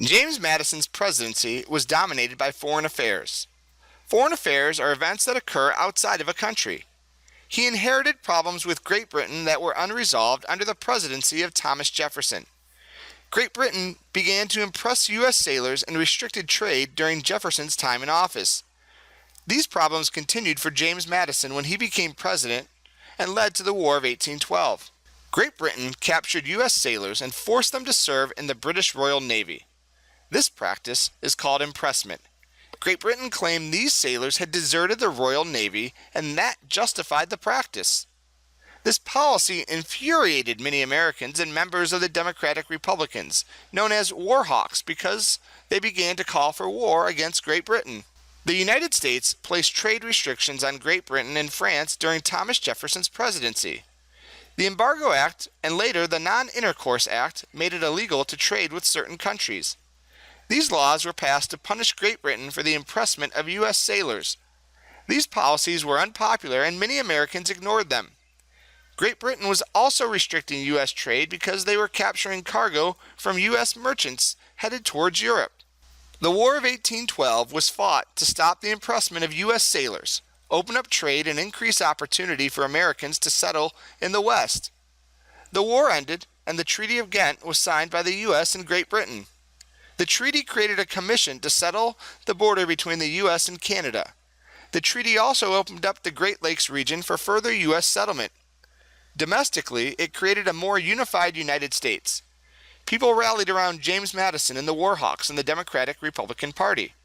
James Madison's presidency was dominated by foreign affairs. Foreign affairs are events that occur outside of a country. He inherited problems with Great Britain that were unresolved under the presidency of Thomas Jefferson. Great Britain began to impress U.S. sailors and restricted trade during Jefferson's time in office. These problems continued for James Madison when he became president and led to the War of 1812. Great Britain captured U.S. sailors and forced them to serve in the British Royal Navy. This practice is called impressment. Great Britain claimed these sailors had deserted the Royal Navy, and that justified the practice. This policy infuriated many Americans and members of the Democratic Republicans, known as war hawks, because they began to call for war against Great Britain. The United States placed trade restrictions on Great Britain and France during Thomas Jefferson's presidency. The Embargo Act and later the Non-Intercourse Act made it illegal to trade with certain countries. These laws were passed to punish Great Britain for the impressment of U.S. sailors. These policies were unpopular and many Americans ignored them. Great Britain was also restricting U.S. trade because they were capturing cargo from U.S. merchants headed towards Europe. The War of 1812 was fought to stop the impressment of U.S. sailors, open up trade, and increase opportunity for Americans to settle in the West. The war ended, and the Treaty of Ghent was signed by the U.S. and Great Britain. The treaty created a commission to settle the border between the U.S. and Canada. The treaty also opened up the Great Lakes region for further U.S. settlement. Domestically, it created a more unified United States. People rallied around James Madison and the War Hawks and the Democratic Republican Party.